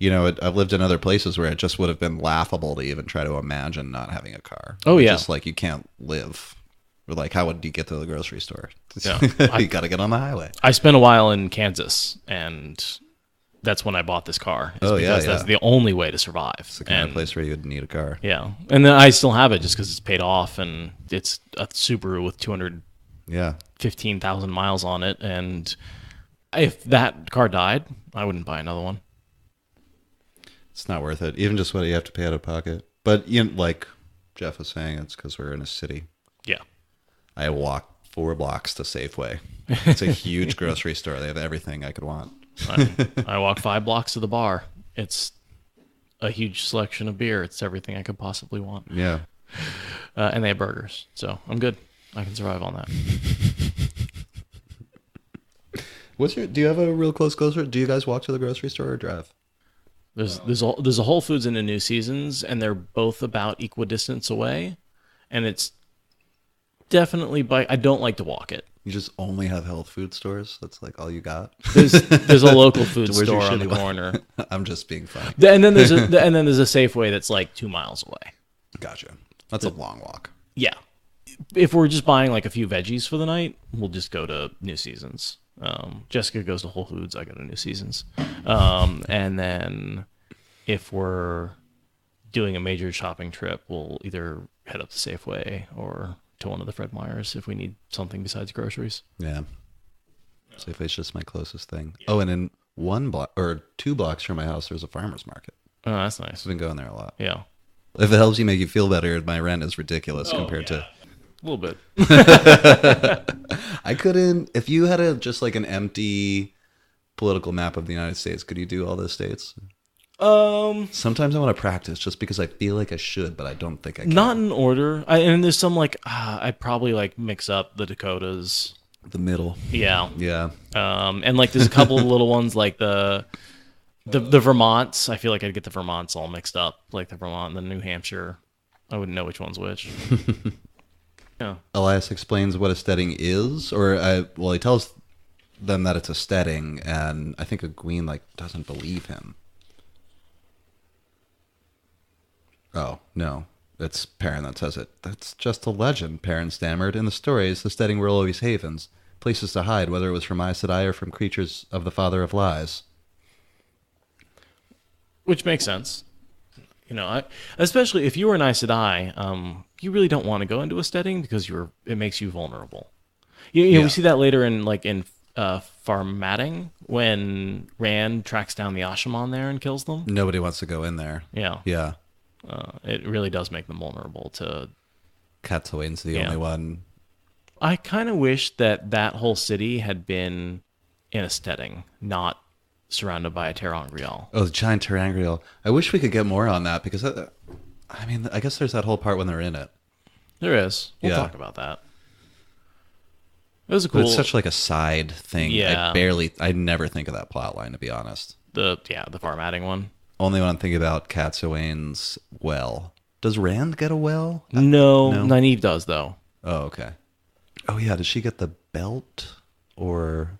I've lived in other places where it just would have been laughable to even try to imagine not having a car. Oh, yeah. Just like you can't live. Or like, how would you get to the grocery store? Yeah. You got to get on the highway. I spent a while in Kansas, and that's when I bought this car. Because that's the only way to survive. It's the kind of place where you would need a car. Yeah. And then I still have it just because it's paid off, and it's a Subaru with 215,000 miles on it. And if that car died, I wouldn't buy another one. It's not worth it. Even just what you have to pay out of pocket. But like Jeff was saying, it's because we're in a city. Yeah. I walk 4 blocks to Safeway. It's a huge grocery store. They have everything I could want. I walk 5 blocks to the bar. It's a huge selection of beer. It's everything I could possibly want. Yeah. And they have burgers. So I'm good. I can survive on that. Do you have a real close grocery? Do you guys walk to the grocery store or drive? There's a Whole Foods and a New Seasons, and they're both about equidistance away. And it's definitely I don't like to walk it. You just only have health food stores? That's like all you got? There's a local food store on the corner. I'm just being funny. And then there's a Safeway that's like 2 miles away. Gotcha. That's a long walk. Yeah. If we're just buying like a few veggies for the night, we'll just go to New Seasons. Jessica goes to Whole Foods. I go to New Seasons. And then if we're doing a major shopping trip, we'll either head up to Safeway or to one of the Fred Meyers if we need something besides groceries. Yeah. Safeway's just my closest thing. Oh, and in 1 block or 2 blocks from my house, there's a farmer's market. Oh, that's nice. I've been going there a lot. Yeah. If it helps you make you feel better, my rent is ridiculous compared to... A little bit. I couldn't... If you had just like an empty political map of the United States, could you do all those states? Sometimes I want to practice just because I feel like I should, but I don't think I can. Not in order. And there's some like I'd probably like mix up the Dakotas. The middle. Yeah. Yeah. And like there's a couple of little ones like the Vermonts. I feel like I'd get the Vermonts all mixed up, like the Vermont and the New Hampshire. I wouldn't know which one's which. Yeah. Elyas explains what a steding is, he tells them that it's a steding, and I think Hawkwing doesn't believe him. Oh, no. It's Perrin that says it. That's just a legend, Perrin stammered. In the stories, the steding were always havens, places to hide, whether it was from Aes Sedai or from creatures of the Father of Lies. Which makes sense. Especially if you were an Aes Sedai, you really don't want to go into a steding because it makes you vulnerable. We see that later in Farmatting when Rand tracks down the Ashaman there and kills them. Nobody wants to go in there. Yeah. Yeah. It really does make them vulnerable to... Catsowain's the only one. I kind of wish that whole city had been in a steding, not surrounded by a ter'angreal. Oh, the giant ter'angreal. I wish we could get more on that because, I guess there's that whole part when they're in it. There is. We'll talk about that. It was a cool... But it's such like a side thing. Yeah. I never think of that plot line, to be honest. The Farmatting one. Only when I'm thinking about Catsowain's well. Does Rand get a well? No. Nynaeve does, though. Oh, okay. Oh, yeah. Does she get the belt? Or...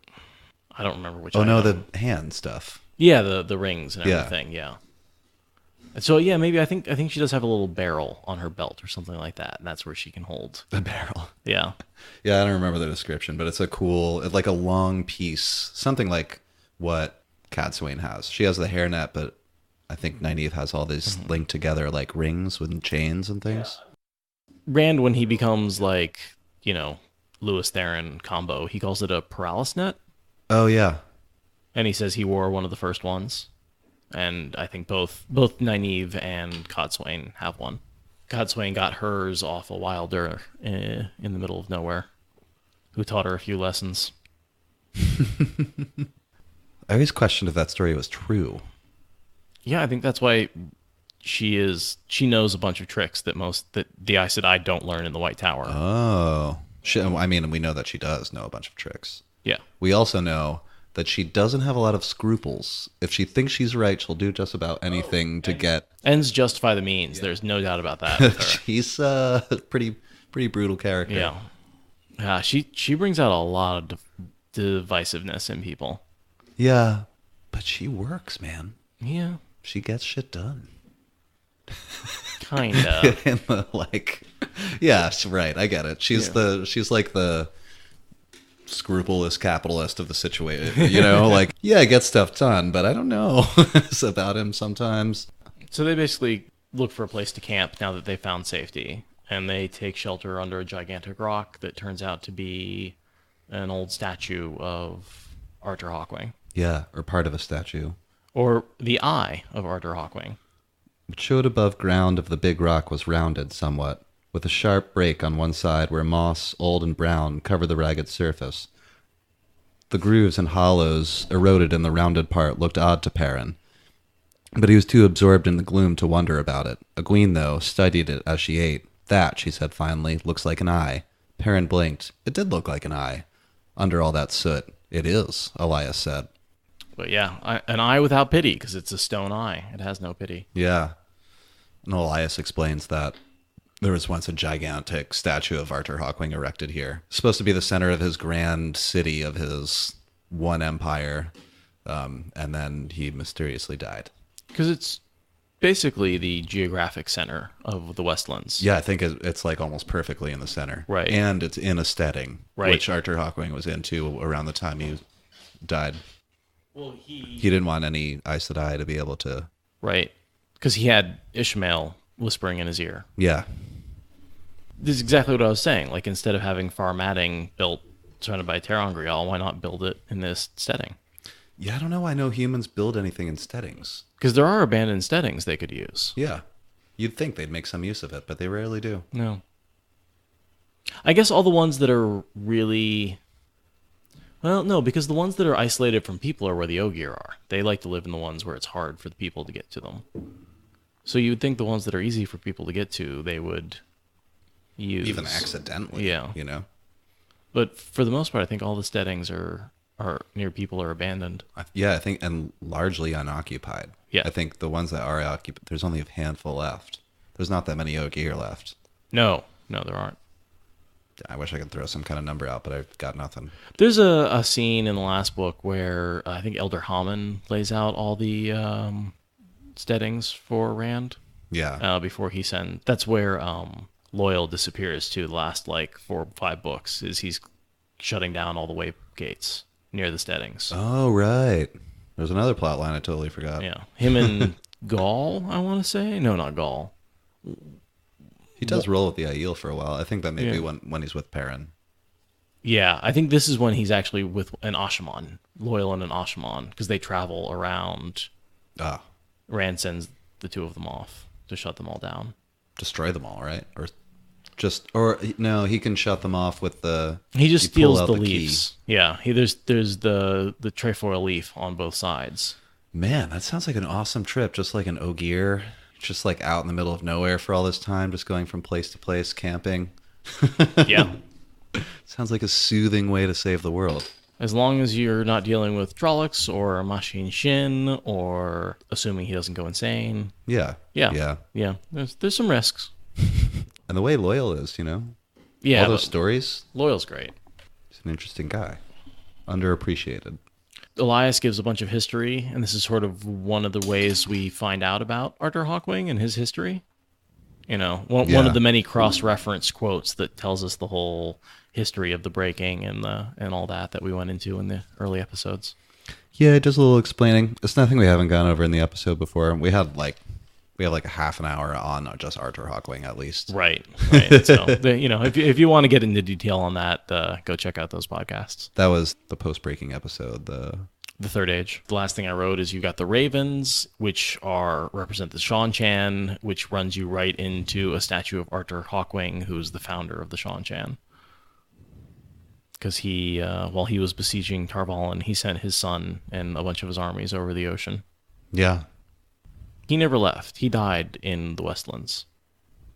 I don't remember which. Oh, no, the hand stuff. Yeah, the rings and everything, yeah. So, yeah, maybe I think she does have a little barrel on her belt or something like that, and that's where she can hold. The barrel. Yeah. Yeah, I don't remember the description, but it's a long piece. Something like what Catsowain has. She has the hairnet, but... I think Nynaeve has all these linked together like rings with chains and things. Rand, when he becomes Lewis Theron combo, he calls it a paralysis net. Oh, yeah. And he says he wore one of the first ones. And I think both Nynaeve and Codswain have one. Codswain got hers off a wilder in the middle of nowhere, who taught her a few lessons. I always questioned if that story was true. Yeah, I think that's why she knows a bunch of tricks that the Aes Sedai don't learn in the White Tower. Oh. We know that she does know a bunch of tricks. Yeah. We also know that she doesn't have a lot of scruples. If she thinks she's right, she'll do just about anything to get... Ends justify the means. Yeah. There's no doubt about that with her. She's a pretty brutal character. Yeah. Yeah, she brings out a lot of divisiveness in people. Yeah, but she works, man. Yeah. She gets shit done. Kind of. Yeah, right, I get it. She's like the scrupulous capitalist of the situation, yeah, I get stuff done, but I don't know about him sometimes. So they basically look for a place to camp now that they found safety, and they take shelter under a gigantic rock that turns out to be an old statue of Arthur Hawkwing. Yeah, or part of a statue. Or the eye of Arthur Hawkwing. What showed above ground of the big rock was rounded somewhat, with a sharp break on one side where moss, old and brown, covered the ragged surface. The grooves and hollows eroded in the rounded part looked odd to Perrin, but he was too absorbed in the gloom to wonder about it. Egwene, though, studied it as she ate. That, she said finally, looks like an eye. Perrin blinked. It did look like an eye. Under all that soot. It is, Elyas said. But yeah, an eye without pity, because it's a stone eye. It has no pity. Yeah. And Elyas explains that there was once a gigantic statue of Arthur Hawkwing erected here. Supposed to be the center of his grand city, of his one empire. And then he mysteriously died. Because it's basically the geographic center of the Westlands. Yeah, I think it's like almost perfectly in the center. Right. And it's in a steding, right, which Arthur Hawkwing was into around the time he died. Well, he didn't want any Aes Sedai to be able to... Right. Because he had Ishmael whispering in his ear. Yeah. This is exactly what I was saying. Like, instead of having Far Madding built surrounded by Terangrial, why not build it in this steading? Yeah, I don't know why no humans build anything in steadings. Because there are abandoned steadings they could use. Yeah. You'd think they'd make some use of it, but they rarely do. No. I guess all the ones that are really... Well, no, because the ones that are isolated from people are where the Ogier are. They like to live in the ones where it's hard for the people to get to them. So you would think the ones that are easy for people to get to, they would use. Even accidentally, yeah. But for the most part, I think all the steadings are near people are abandoned. Yeah, I think, and largely unoccupied. Yeah. I think the ones that are occupied, there's only a handful left. There's not that many Ogier left. No, there aren't. I wish I could throw some kind of number out, but I've got nothing. There's a scene in the last book where I think Elder Hammond lays out all the steadings for Rand. Yeah. Before he sends... That's where Loyal disappears to the last, 4 or 5 books, is he's shutting down all the way gates near the steadings. Oh, right. There's another plot line I totally forgot. Yeah. Him and Gaul, I want to say? No, not Gaul. He does roll with the Aiel for a while. I think that may be when he's with Perrin. Yeah, I think this is when he's actually with an Ashaman, Loyal and an Ashaman, because they travel around. Ah. Rand sends the 2 of them off to shut them all down. Destroy them all, right? Or no, he can shut them off with the... He just steals the leaves. Key. Yeah, there's the trefoil leaf on both sides. Man, that sounds like an awesome trip, just like an Ogier. Just out in the middle of nowhere for all this time, just going from place to place, camping. Yeah. Sounds like a soothing way to save the world. As long as you're not dealing with Trollocs or Mashin Shin, or assuming he doesn't go insane. Yeah. There's some risks. And the way Loyal is, Yeah. All those stories. Loyal's great. He's an interesting guy. Underappreciated. Elyas gives a bunch of history, and this is sort of one of the ways we find out about Arthur Hawkwing and his history. One of the many cross-reference quotes that tells us the whole history of the breaking and all that we went into in the early episodes. Yeah, just a little explaining. It's nothing we haven't gone over in the episode before. We have a half an hour on just Arthur Hawkwing at least. Right. So, if you want to get into detail on that, go check out those podcasts. That was the post-breaking episode. The Third Age. The last thing I wrote is you got the Ravens, which represent the Shan-Chan, which runs you right into a statue of Arthur Hawkwing, who's the founder of the Shan-Chan. Because he, while he was besieging Tarvalin, he sent his son and a bunch of his armies over the ocean. Yeah. He never left. He died in the Westlands.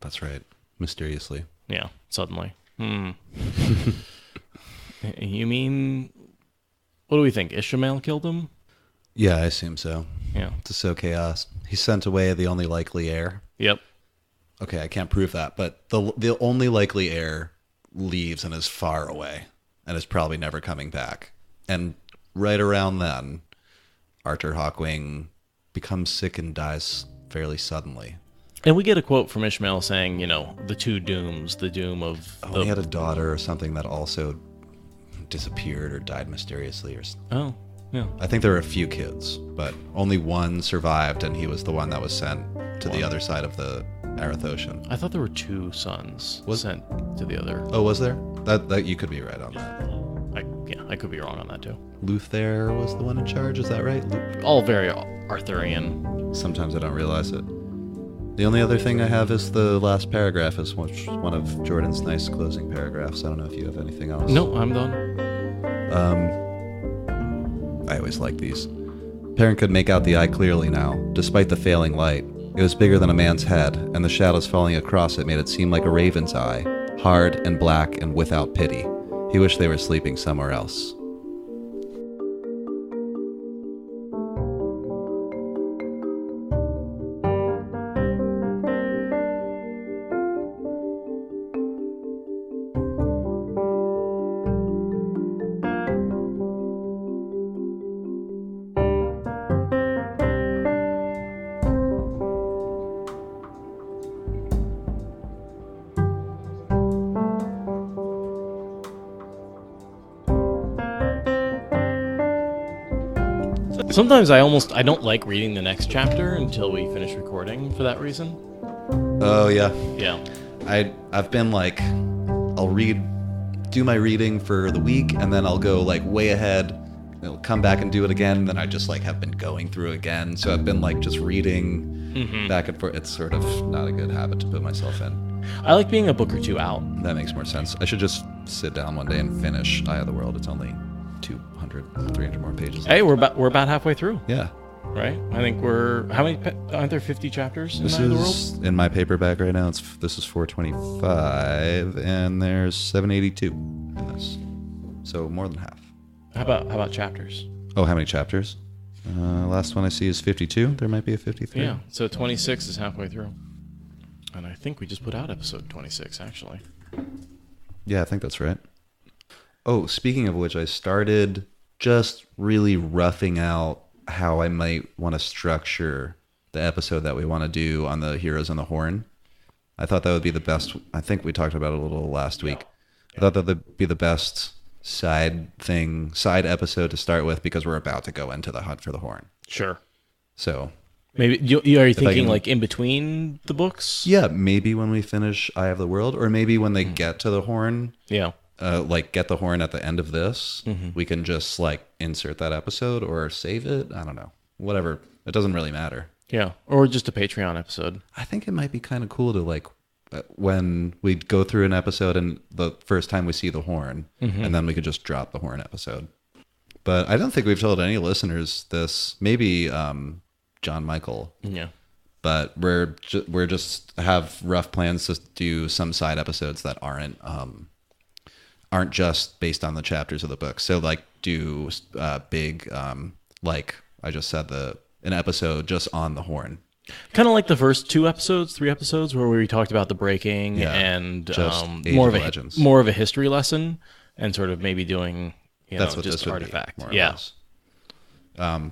That's right. Mysteriously. Yeah, suddenly. You mean What do we think? Ishmael killed him? Yeah, I assume so. Yeah. To sow chaos. He sent away the only likely heir. Yep. Okay, I can't prove that, but the only likely heir leaves and is far away and is probably never coming back. And right around then, Arthur Hawkwing becomes sick and dies fairly suddenly. And we get a quote from Ishmael saying, the two dooms, the doom of... He had a daughter or something that also disappeared or died mysteriously. Oh, yeah. I think there were a few kids, but only one survived, and he was the one that was sent to the other side of the Ocean. I thought there were 2 sons sent to the other. Oh, was there? That you could be right on that. I could be wrong on that too. Luther was the one in charge, is that right? All very Arthurian. Sometimes I don't realize it. The only other thing I have is the last paragraph is one of Jordan's nice closing paragraphs. I don't know if you have anything else. No, I'm done. I always like these. Perrin could make out the eye clearly now, despite the failing light. It was bigger than a man's head, and the shadows falling across it made it seem like a raven's eye, hard and black and without pity. He wished they were sleeping somewhere else. Sometimes I don't like reading the next chapter until we finish recording for that reason. Oh, yeah. Yeah. I've been like, I'll do my reading for the week, and then I'll go like way ahead. I'll come back and do it again, and then I just like have been going through again. So I've been like just reading back and forth. It's sort of not a good habit to put myself in. I like being a book or 2 out. That makes more sense. I should just sit down one day and finish Eye of the World. It's only 300 more pages. Hey, we're about halfway through. Yeah. Right? I think aren't there 50 chapters in Eye of the World? In my paperback right now, this is 425, and there's 782 in this. So more than half. How about chapters? Oh, how many chapters? Last one I see is 52. There might be a 53. Yeah, so 26 is halfway through. And I think we just put out episode 26, actually. Yeah, I think that's right. Oh, speaking of which, I started just really roughing out how I might want to structure the episode that we want to do on the Heroes on the Horn. I thought that would be the best. I think we talked about it a little last week. I thought that would be the best side episode to start with because we're about to go into the hunt for the horn. Sure. So maybe are you thinking like in between the books? Yeah, maybe when we finish Eye of the World, or maybe when they get to the horn. Yeah. Like get the horn at the end of this, we can just like insert that episode or save it. I don't know. Whatever. It doesn't really matter. Yeah. Or just a Patreon episode. I think it might be kind of cool to like when we go through an episode and the first time we see the horn, and then we could just drop the horn episode. But I don't think we've told any listeners this. Maybe John Michael. Yeah. But we're just have rough plans to do some side episodes that aren't just based on the chapters of the book. So like do big, like I just said, an episode just on the horn. Kind of like the first 3 episodes where we talked about the breaking and more of a history lesson and sort of maybe doing, that's what just this would artifact. Be, more or less.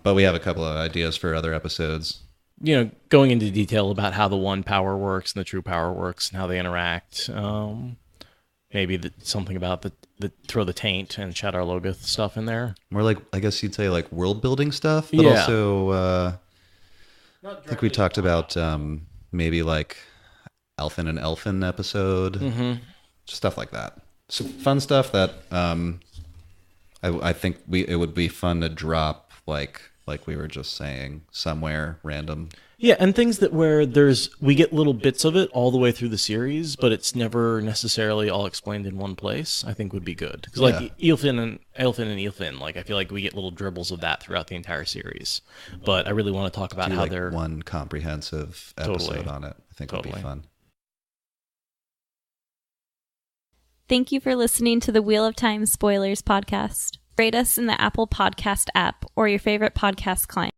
But we have a couple of ideas for other episodes. Going into detail about how the one power works and the true power works and how they interact. Maybe something about the throw the taint and Shadar Logoth stuff in there. More like, I guess you'd say like world building stuff, but also I think we talked about maybe like Elfin and Elfin episode, stuff like that. So fun stuff that I think it would be fun to drop like we were just saying somewhere random. Yeah, and things where we get little bits of it all the way through the series, but it's never necessarily all explained in one place, I think would be good. Because like Elfin and Elfin, like I feel like we get little dribbles of that throughout the entire series. But I really want to talk about how they're one comprehensive episode on it. I think would be fun. Thank you for listening to the Wheel of Time Spoilers podcast. Rate us in the Apple Podcast app or your favorite podcast client.